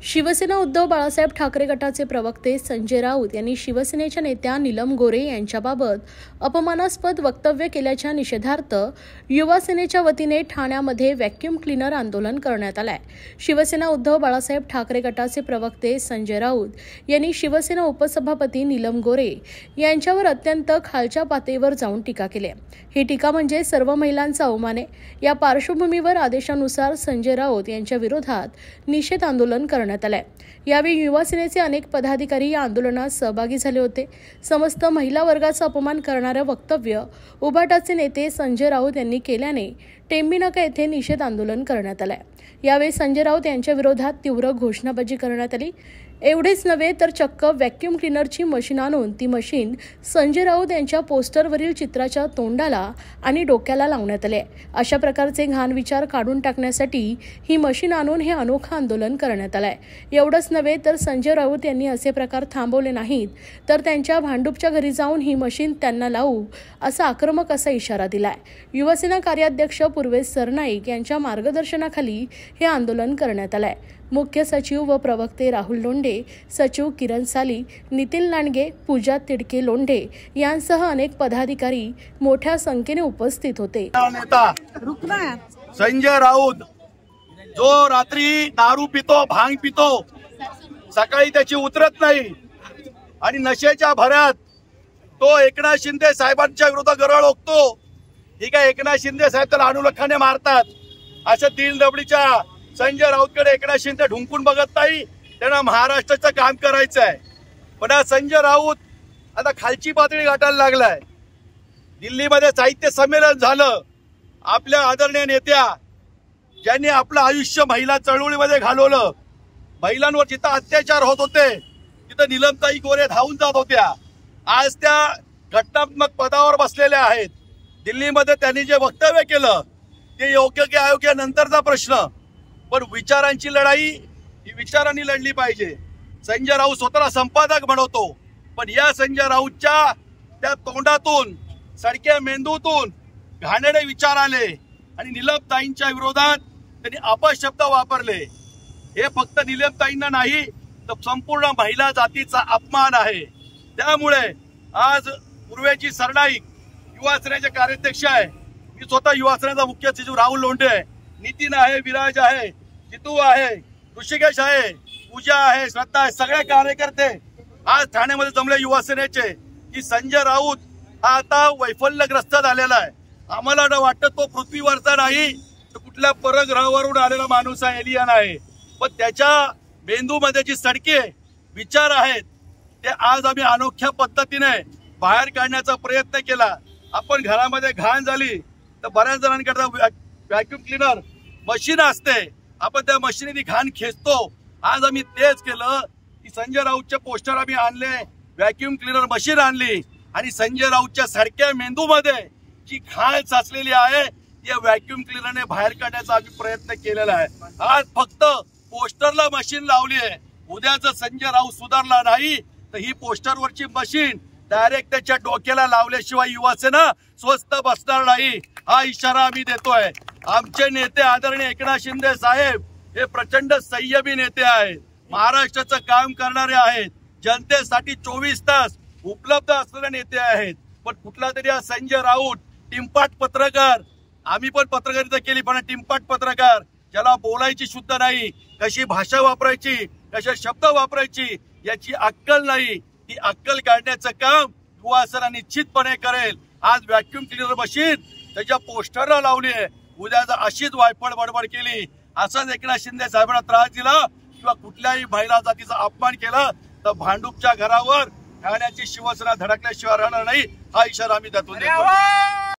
शिवसेना उद्धव बाळासाहेब ठाकरे गटाचे प्रवक्ते संजय राऊत यांनी शिवसेनेच्या नेत्या नीलम गोरे यांच्याबाबत अपमानास्पद वक्तव्य केल्याच्या निषेधार्थ युवा सेनेच्या वतीने ठाण्यामध्ये व्हॅक्यूम क्लीनर आंदोलन करण्यात आले। शिवसेना उद्धव बाळासाहेब ठाकरे गटाचे प्रवक्ते संजय राऊत यांनी शिवसेना उपसभापती नीलम गोरे यांच्यावर अत्यंत खालच्या पातळीवर जाऊन टीका केली। ही टीका म्हणजे सर्व महिलांचा अवमान आहे। या पार्श्वभूमीवर आदेशानुसार संजय राऊत यांच्या विरोधात निषेध आंदोलन करण्यात आले। यावेळी युवा सेनेचे अनेक पदाधिकारी या आंदोलनात सहभागी झाले होते। समस्त महिला वर्गाचा अपमान करणारे वक्तव्य उभाटाचे नेते संजय राऊत यांनी केल्याने टेंबीनाका येथे निषेध आंदोलन करण्यात आले। यावेळी संजय राऊत यांच्या विरोधात तीव्र घोषणाबाजी करण्यात आली। एवढेच नव्हे तर चक्क व्हॅक्यूम क्लीनरची मशीन आणून ती मशीन संजय राऊत यांच्या पोस्टरवरील चित्राच्या तोंडाला आणि डोक्याला लावण्यात आले। अशा प्रकारचे घाण विचार काढून टाकण्यासाठी ही मशीन आणून हे अनोखं आंदोलन करण्यात आलंय। एवढंच नव्हे तर संजय राऊत यांनी असे प्रकार थांबवले नाहीत तर त्यांच्या भांडूपच्या घरी जाऊन ही मशीन त्यांना लावू असा आक्रमक असा इशारा दिलाय। युवासेना कार्याध्यक्ष पूर्वेश सरनाईक यांच्या मार्गदर्शनाखाली हे आंदोलन करण्यात आलंय। मुख्य सचिव व प्रवक्ते राहुल लोंढे, सचिव किरण साली, नितीन लांडगे, पूजा तिडके लोंढे यांसह अनेक पदाधिकारी मोठ्या संख्येने उपस्थित होते। नेता संजय राऊत जो रात्री दारू पितो, भांग पितो, सकाळी त्याची उतरत नाही आणि नशेच्या भरात तो एकनाथ शिंदे साहेबांच्या विरोधात गरळ ओकतो। ही काय एकनाथ शिंदे साहेब त्याला अनुलक्षाने मारतात असं दिलदबडीच्या संजय राऊतकडे एकनाथ शिंदे ढुंकून बघत नाही। त्यांना महाराष्ट्राचं काम करायचं आहे। पण संजय राऊत आता खालची पातळी गाठायला लागलाय। दिल्लीमध्ये साहित्य संमेलन झालं। आपल्या आदरणीय नेत्या ज्यांनी आपलं आयुष्य महिला चळवळीमध्ये घालवलं, महिलांवर जिथं अत्याचार होत होते तिथं नीलमताई गोरे धावून जात होत्या, आज त्या घटनात्मक पदावर बसलेल्या आहेत। दिल्लीमध्ये त्यांनी जे वक्तव्य केलं ते योग्य की अयोग्य नंतरचा प्रश्न, पण विचारांची लढाई ही विचारांनी लढली पाहिजे। संजय राऊत स्वतःला संपादक म्हणतो, पण या संजय राऊतच्या त्या तोंडातून, सडक्या मेंदूतून घाणेरडे विचार आले आणि नीलमताईंच्या विरोधात त्यांनी अपशब्द वापरले। हे फक्त नीलमताईंना नाही तर संपूर्ण महिला जातीचा अपमान आहे। त्यामुळे आज पूर्वेची सरनाईक युवा सेनेचे कार्याध्यक्ष आहे, मी स्वतः युवा सेनेचा मुख्य सचिव राहुल लोंढे आहे, नितीन आहे, विराज आहे, जितू आहे, ऋषिकेश आहे, पूजा आहे, श्रद्धा आहे, सगळे कार्यकर्ते आज ठाण्यामध्ये जमले युवा सेनेचे की संजय राऊत हा आता वैफल्यग्रस्त झालेला आहे। आम्हाला न वाटतं तो पृथ्वीवरचा नाही तर कुठल्या परग्रहावरून आलेला माणूस आहे, एलियन आहे, पण त्याच्या मेंदूमध्ये जी सडके विचार आहेत ते आज आम्ही अनोख्या पद्धतीने बाहेर काढण्याचा प्रयत्न केला। आपण घरामध्ये घाण झाली तर बऱ्याच जणांकरता व्हॅक्यूम क्लीनर मशीन असते, आपण त्या मशीनने घाण खेचतो। आज आम्ही तेच केलं की संजय राऊतचे पोस्टर आम्ही आणले, व्हॅक्यूम क्लीनर मशीन आणली आणि संजय राऊतच्या सडक्या मेंदूमध्ये जी घाण साचलेली आहे या व्हॅक्यूम क्लीनरने बाहेर काढण्याचा आम्ही प्रयत्न केलेला आहे। आज फक्त पोस्टरला मशीन लावली आहे, उद्या जर संजय राऊत सुधारला नाही तर ही पोस्टरवरची मशीन डायरेक्ट त्याच्या डोक्याला लावल्याशिवाय युवा सेना स्वस्थ बसणार नाही, हा इशारा आम्ही देतोय। आमचे नेते आदरणीय एकनाथ शिंदे साहेब हे प्रचंड संयमी नेते आहेत, महाराष्ट्राचं काम करणारे आहेत, जनतेसाठी 24 तास उपलब्ध असलेले नेते आहेत। पण कुठला तरी हा संजय राऊत टिंपाट पत्रकार, आम्ही पण पत्रकारिता केली पण टिंपाट पत्रकार ज्याला बोलायची शुद्ध नाही, कशी भाषा वापरायची, कसे शब्द वापरायची याची अक्कल नाही, ती अक्कल काढण्याचं काम युवा सेना निश्चितपणे करेल। आज व्हॅक्यूम क्लीनर मशीन त्याच्या पोस्टरला लावली आहे, उद्या जर अशीच वायफळ बडबड केली, असंच एकनाथ शिंदे साहेबांना त्रास दिला किंवा कुठल्याही महिला जातीचा अपमान केला तर भांडूपच्या घरावर ठाण्याची शिवसेना धडकल्याशिवाय राहणार नाही, हा इशारा आम्ही त्यातून देतो।